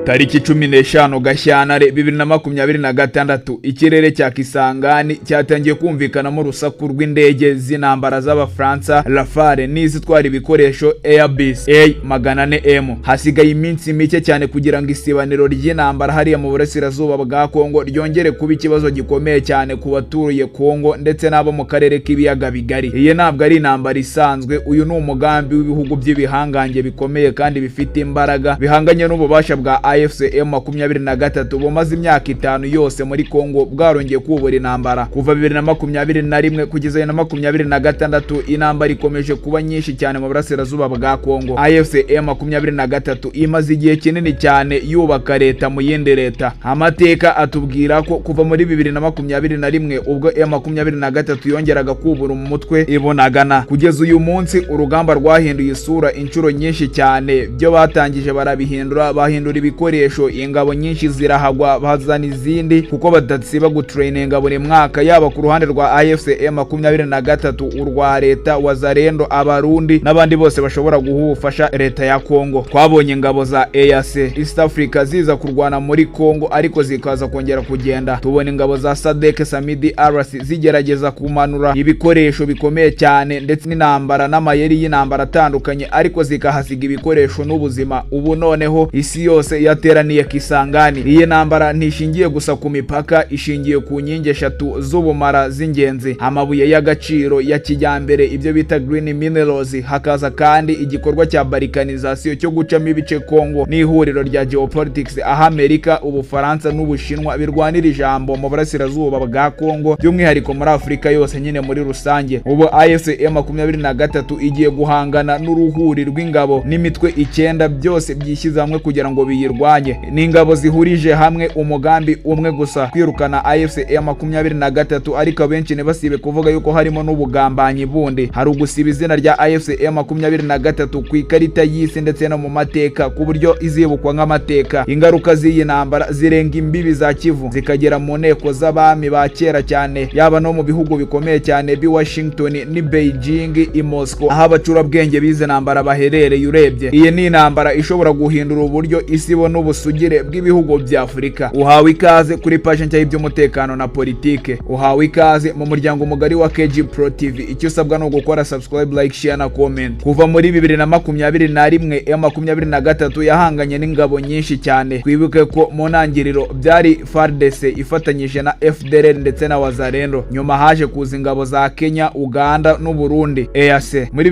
Tariki 15 Gashyantare 2026 ikirere cya Kisangani cyatangiye kumvikanamo urusaku rw'indege z'intambara z'Abafaransa Rafale n'izitwara ibikoresho Airbus A400M. Hasigaye iminsi mike cyane kugira ngo isibaniro ry'intambara hariya mu burasirazuba bwa Kongo ryongere kuba ikibazo gikomeye cyane ku batuye Kongo ndetse n'abo mu karere k'ibiyaga bigari. Iyi ntabwo ari intambara isanzwe, uyu ni umugambi w'ibihugu by'ibihangange bikomeye kandi bifite imbaraga bihanganye n'ububasha bwa AFC M23 bumaze imyaka 5 yose muri Kongo bwarongeye kubura intambara. Kuva 2021 kugeza 2026 intambara ikomeje kuba nyinshi cyane mu burasirazuba bwa Kongo. AFC M23 imaze igihe kinini cyane yubaka leta mu yindi leta. Amateka atubwira ko kuva muri 2021 ubwo M23 yongeraga kubura mu mutwe ibonagana kugeza uyu munsi urugamba rwahinduye isura inshuro nyinshi cyane. Byo batangije barabihindura, bahindura ibikoresho, ingabo nyinshi zirahagwa bazana izindi kuko badasiba gutraininga buri mwaka, yaba ku ruhande rwa AFC M23 urwa leta Wazalendo, Abarundi n'abandi bose bashobora guhufasha leta ya Kongo. Twabonye ingabo za EAC East Africa ziza kurwana muri Kongo ariko zikaza kongera kugenda. Tubona ingabo za SADC Samidi RC zigerageza kumanura ibikoresho bikomeye cyane ndetse n'intambara n'amayeri y'intambara atandukanye ariko zikahasiga ibikoresho n'ubuzima. Ubu noneho isi yose yateraniye Kisangani. Iyi ntambara ntishingiye gusa ku mipaka, ishingiye ku nkingi 3 z'ubumara z'ingenzi: amabuye y'agaciro ya kijyambere, ibyo bita green minerals, hakaza kandi igikorwa cya balkanization cyo gucamo ibice Kongo n'ihuriro rya geopolitics aho Amerika, Ubufaransa n'Ubushinwa birwanira ijambo mu burasirazuba bwa Kongo, by'umwihariko muri Afurika yose nyine muri rusange. Ubu AFC M23 igiye guhangana n'uruhuri rw'ingabo n'imitwe 9 byose byishyize hamwe kugira ngo biyirwanye. N'ingabo zihurije hamwe umugambi umwe gusa: kwirukana AFC M23. Ariko abenshi ntibasibe kuvuga yuko harimo n'ubugambanyi bundi. Hari ugusiba izina rya AFC M23 ku ikarita y'isi ndetse no mu mateka ku buryo izibukwa nk'amateka. Ingaruka z'iyi ntambara zirenga imbibi za Kivu zikagera mu nteko z'abami ba kera cyane, yaba no mu bihugu bikomeye cyane bi Washington ni Beijing, i Moscow aho abacurabwenge bize ntambara baherereye. Urebye iyi ni intambara ishobora guhindura uburyo isi ibona ubusugire bw'ibihugu bya Afurika. Uhawe ikaze kuri page nshya y'iby'umutekano na politike, uhawe ikaze mu muryango mugari wa KG Pro TV. Icyo usabwa no gukora subscribe, like, share na comment. Kuva muri 2021 M23 yahanganye n'ingabo nyinshi cyane. Twibuke ko mu ntangiriro byari FARDC ifatanyije na FDLR ndetse na Wazalendo, nyuma haje kuza ingabo za Kenya, Uganda n'u Burundi EAC. Muri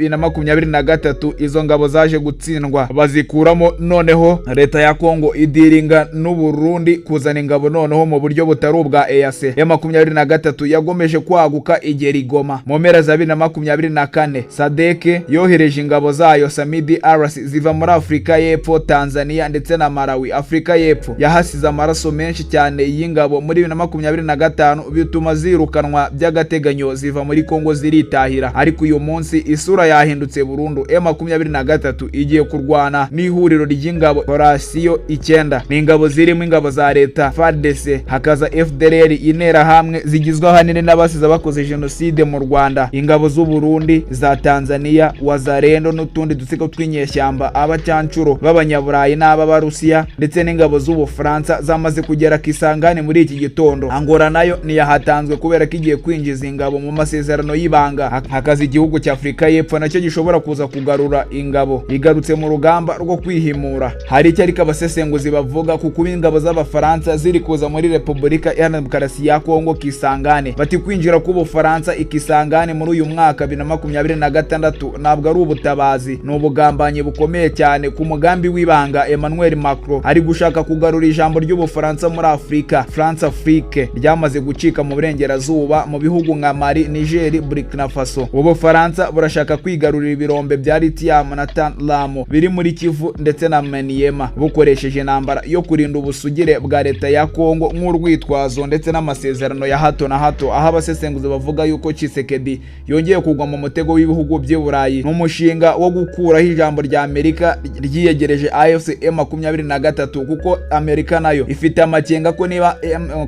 2022-2023 izo ngabo zaje gutsindwa bazikuramo, noneho leta ya Kongo idiringa n'u Burundi kuzana ingabo noneho mu buryo butari ubwa EAC. M23 yagomeje kwaguka igera i Goma. Mu mpera za 2024 SADC yohereje ingabo zayo Samidi RC ziva muri Afurika y'Epfo, Tanzania ndetse na Malawi. Afurika y'Epfo yahasize amaraso menshi cyane y'ingabo muri 2025 bituma zirukanwa by'agateganyo ziva muri Kongo ziritahira. Ariko uyu munsi isura yahindutse burundu. M23 igiye kurwana n'ihuriro ry'ingabo Operation 9. Ni ingabo zirimo ingabo za leta FARDC, hakaza FDLR, intera hamwe zigizwe ahanini n'abasize bakoze jenoside mu Rwanda, ingabo z'u Burundi, za Tanzania, Wazalendo n'utundi dutsiko tw'inyeshyamba, abacyancuro b'abanyaburayi n'ababarusiya ndetse n'ingabo z'Ubufaransa zamaze kugera Kisangani muri iki gitondo. Angola nayo niyahatanzwe kubera ko igiye kwinjiza ingabo mu masezerano y'ibanga. Hakaza igihugu cya Afurika y'Epfo nacyo gishobora kuza kugarura ingabo. Igarutse mu rugamba rwo kwihimura. Hari icyo ariko abasesenguzi bavuga kuko ingabo z'Abafaransa ziri kuza muri Repubulika Iharanira Demokarasi ya Kongo Kisangani. Bati kwinjira k'Ubufaransa ikisangani muri uyu mwaka 2026 ntabwo ari ubutabazi, ni ubugambanyi bukomeye cyane ku mugambi w'ibanga Emmanuel Macron ari gushaka kugarura ijambo ry'Ubufaransa muri Afurika. France Afrique ryamaze gucika mu burengerazuba mu bihugu nka Mali, Niger, Burkina Faso. Ubufaransa burashaka kwigarurira ibirombe bya lithium na tantalum biri muri Kivu ndetse na Maniema bukoresheje intambara yo kurinda ubusugire bwa leta ya Kongo nk'urwitwazo ndetse n'amasezerano ya hato na hato, aho abasesenguzi bavuga yuko Tshisekedi yongeye kugwa mu mutego w'ibihugu by'i Burayi n'umushinga wo gukuraho ijambo rya Amerika ryiyegereje AFC M23 kuko Amerika nayo ifite amakenga ko niba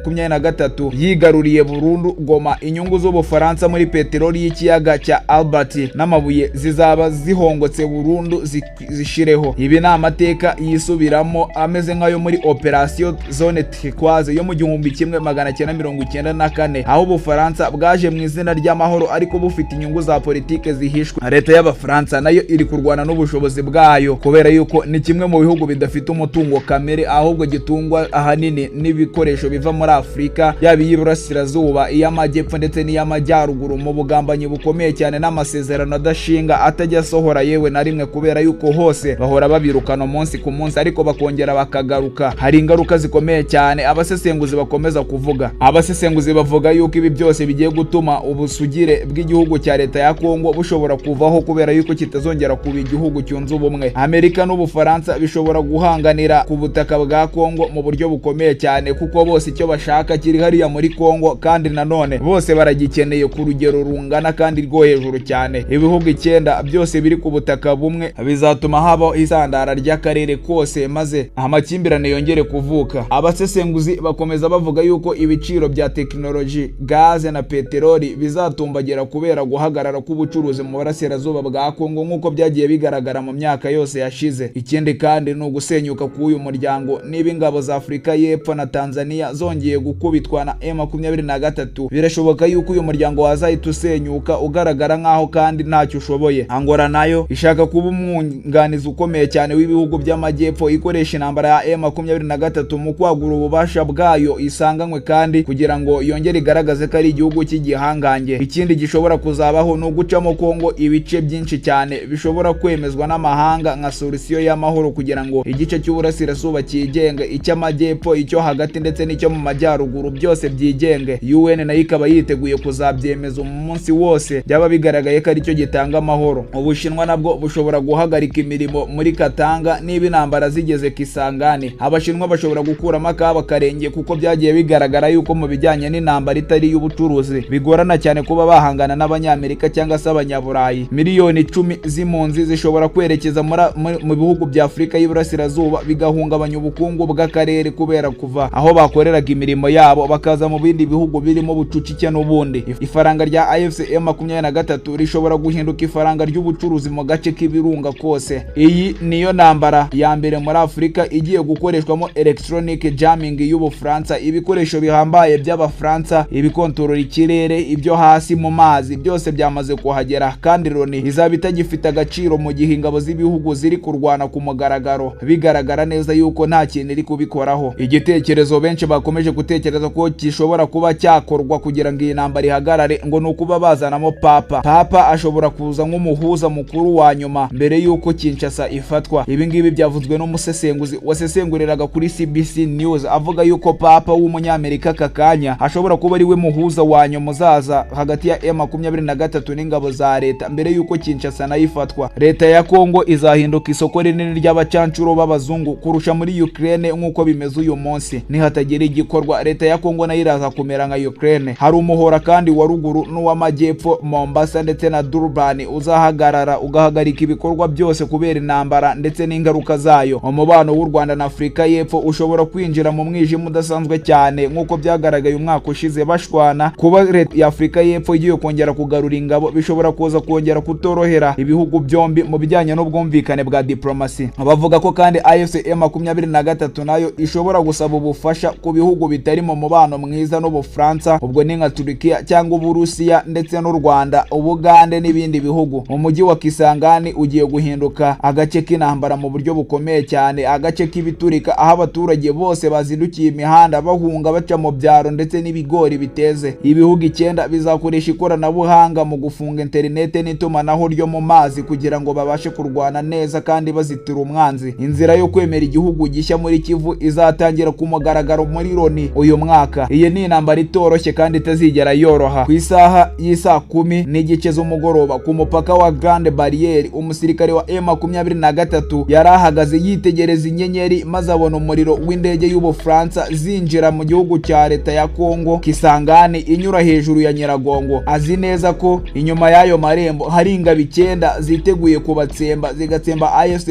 M23 yigaruriye burundu Goma, inyungu z'Ubufaransa muri peteroli y'ikiyaga cya Albert n'amabuye zizaba zihongotse burundu zishireho. Ibi ni mateka yisubiramo ameze nk'ayo muri Operation Zone Turquoise yo mu 1994, aho Ubufaransa bwaje mu izina ry'amahoro ariko bufite inyungu za politike zihishwe. Leta y'Abafaransa nayo iri kurwana n'ubushobozi bwayo kubera yuko ni kimwe mu bihugu bidafite umutungo kamere, ahubwo gitungwa ahanini n'ibikoresho biva muri Afurika, yaba iy'Iburasirazuba, iy'Amajyepfo ndetse n'iy'Amajyaruguru, mu bugambanyi bukomeye cyane n'amasezerano adashinga atajya asohora yewe na rimwe, kubera yuko hose bahora babirukana umunsi ku munsi ariko bakongera bakagaruka. Hari ingaruka zikomeye cyane abasesenguzi bakomeza kuvuga. Abasesenguzi bavuga yuko ibi byose bigiye gutuma ubusugire bw'igihugu cya leta ya Kongo bushobora kuvaho kubera yuko kitazongera kuba igihugu cyunze ubumwe. Amerika n'Ubufaransa bishobora guhanganira ku butaka bwa Kongo mu buryo bukomeye cyane, kuko bose icyo bashaka kiri hariya muri Kongo, kandi nanone bose baragikeneye ku rugero rungana kandi rwo hejuru cyane. Ibihugu 9 byose biri ku butaka bumwe bizatuma habaho isandara ry'akarere kose, maze amakimbirane yongere kuvuka. Abasesenguzi bakomeza bavuga yuko ibiciro bya tekinoloji, gaze na peteroli bizatumbagira kubera guhagarara k'ubucuruzi mu burasirazuba bwa Kongo nk'uko byagiye bigaragara mu myaka yose yashize. Ikindi kandi ni ugusenyuka k'uyu muryango niba ingabo za Afurika y'Epfo na Tanzania zongeye gukubitwa na M23, birashoboka yuko uyu muryango wazahita usenyuka ugaragara nk'aho kandi ntacyo ushoboye. Angola nayo ishaka kuba umwunganizi ukomeye cyane w'ibihugu by'Amajyepfo, ikoresha intambara ya M23 mu kwagura ububasha bwayo isanganywe kandi kugira ngo yongere igaragaze ko ari igihugu cy'igihangange. Ikindi gishobora kuzabaho ni ugucamo Kongo ibice byinshi cyane bishobora kwemezwa n'amahanga nka solution y'amahoro kugira ngo igice cy'uburasirazuba cyigenge, icy'Amajyepfo, icyo hagati ndetse n'icyo mu Majyaruguru byose byigenge. UN nayo ikaba yiteguye kuzabyemeza umunsi wose byaba bigaragaye ko ari cyo gitanga amahoro. Ubushinwa nabwo bushobora guhagarika imirimo muri Katanga niba intambara zigeze Kisangani. Abashinwa bashobora gukuramo akaba karenge kuko byagiye bigaragara yuko mu bijyanye n'intambara itari y'ubucuruzi bigorana cyane kuba bahangana n'Abanyamerika cyangwa se Abanyaburayi. Miliyoni 10 z'impunzi zishobora kwerekeza mu bihugu bya Afurika y'Iburasirazuba bigahungabanya ubukungu bw'akarere kubera kuva aho bakoreraga imirimo yabo bakaza mu bindi bihugu birimo bucucike n'ubundi. Ifaranga rya AFC M23 rishobora guhinduka ifaranga ry'ubucuruzi mu gace k'ibirunga kose. Iyi niyo ntambara ya mbere muri Afurika igiye gukoreshwamo electronic jamming y'Ubufaransa, ibikoresho bihambaye by'Abafaransa, ibikontorora ikirere, ibyo hasi mu mazi, byose byamaze kuhagera, kandi Loni izaba itagifite agaciro mu gihe ingabo z'ibihugu ziri kurwana ku mugaragaro, bigaragara neza yuko nta kintu iri kubikoraho. Igitekerezo benshi bakomeje gutekereza ko gishobora kuba cyakorwa kugira ngo iyi ntambara ihagarare ngo ni ukuba bazanamo Papa ashobora kuza nk'umuhuza mukuru wa nyuma mbere yuko Kinshasa ifatwa. Ibi ngibi byavuzwe n'umusesenguzi wasesenguriraga kuri CBC News avuga yuko Papa w'umunyamerika kakanya ashobora kuba ari we muhuza wa nyuma uzaza hagati ya M23 n'ingabo za leta mbere yuko Kinshasa nayo ifatwa. Leta ya Kongo izahinduka isoko rinini ry'abacancuro b'abazungu kurusha muri Ukraine nk'uko bimeze uyu munsi. Nihatagira igikorwa, leta ya Kongo nayo iraza kumera nka Ukraine. Hari umuhora kandi wa ruguru n'uw'Amajyepfo, Mombasa ndetse na Durban uzahagarara ugahagarika ibikorwa byose kubera intambara ndetse n'ingaruka zayo. Umubano w'u Rwanda na Afurika y'Epfo ushobora kwinjira mu mwijima udasanzwe cyane nk'uko byagaragaye umwaka ushize bashwana. Kuba leta ya Afurika y'Epfo igiye kongera kugarura ingabo bishobora kuza kongera kutorohera ibihugu byombi mu bijyanye n'ubwumvikane bwa diplomasi. Bavuga ko kandi AFC M23 nayo ishobora gusaba ubufasha ku bihugu bitari mu mubano mwiza n'Ubufaransa, ubwo ni nka Turkiya cyangwa Uburusiya ndetse n'u Rwanda, Ubugande n'ibindi bihugu. Umujyi wa Kisangani ugiye guhinduka agace k'intambara mu buryo bukomeye cyane, agace k'ibiturika aho abaturage bose bazindukiye imihanda bahunga baca mu byaro ndetse n'ibigori biteze. Ibihugu 9 bizakoresha ikoranabuhanga mu gufunga interinete n'itumanaho ryo mu mazi kugira ngo babashe kurwana neza kandi bazitira umwanzi. Inzira yo kwemera igihugu gishya muri Kivu izatangira ku mugaragaro muri Loni uyu mwaka. Iyi ni intambara itoroshye kandi itazigera yoroha. Ku isaha y'isa 10 n'igice z'umugoroba ku mupaka wa Grande Barriere, umusirikare wa M23 yarahagaze yitegereza inyenyeri maze abona umuriro w'indege y'Ubufaransa zinjira mu gihugu cya leta ya Kongo Kisangani inyura hejuru ya Nyiragongo. Azi neza ko inyuma y'ayo marembo hari ingabo 9 ziteguye kubatsemba zigatsemba AFC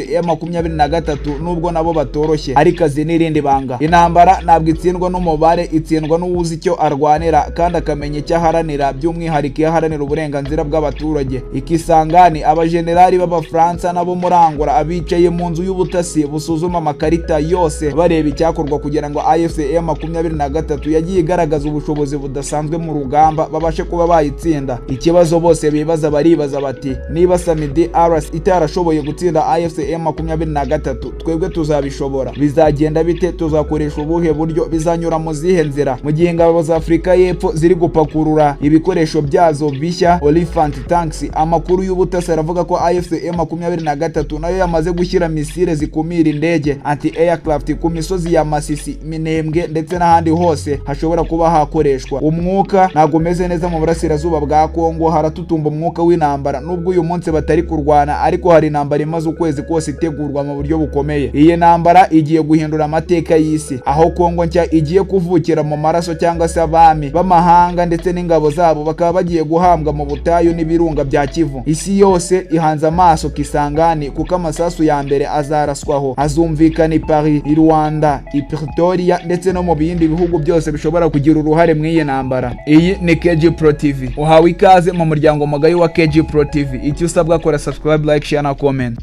M23 nubwo nabo batoroshye, ariko azi n'irindi banga. Intambara ntabwo itsindwa n'umubare, itsindwa n'uwuzi icyo arwanira kandi akamenya icyo aharanira, by'umwihariko aharanira uburenganzira bw'abaturage. Ikisangani abajenerali b'Abafaransa nabo muri Angola abicaye mu nzu y'ubutasi busuzuma amakarita yose bareba icyakorwa kugira ngo AFC M23 yagiye igaragaza ubushobozi budasanzwe mu rugamba babashe kuba bayitsinda. Ikibazo bose bibaza baribaza bati niba Samidi RS itarashoboye gutsinda AFC M23 twebwe tuzabishobora, bizagenda bite? Tuzakoresha ubuhe buryo? Bizanyura mu zihe nzira? Mu gihe ingabo za Afurika y'Epfo ziri gupakurura ibikoresho byazo bishya Oliphant tanks, amakuru y'ubutasi aravuga ko AFC M23 nayo yamaze gushyira misile zikumira indege anti-aircraft ku misozi ya Masisi, Minembwe ndetse n'ahandi hose hashobora kuba hakoreshwa. Umwuka ntago umeze neza mu burasirazuba bwa Kongo, haratutumba umwuka w'intambara. Nubwo uyu munsi batari kurwana, ariko hari intambara imaze ukwezi kose itegurwa mu buryo bukomeye. Iyi ntambara igiye guhindura amateka y'isi, aho Kongo nshya igiye kuvukira mu maraso cyangwa se abami b'amahanga ndetse n'ingabo zabo bakaba bagiye guhambwa mu butayu n'ibirunga bya Kivu. Isi yose ihanze amaso Kisangani kuko amasasu ya mbere azaraswaho, azumvikana i Paris, i Rwanda, i Pretoria ndetse no mu bindi bihugu byose bishobora kugira uruhare mu iyi ntambara. Iyi ni KG Pro TV, uhawe ikaze mu muryango mugari wa KG Pro TV. Icyo usabwa kora subscribe, like, share na comment.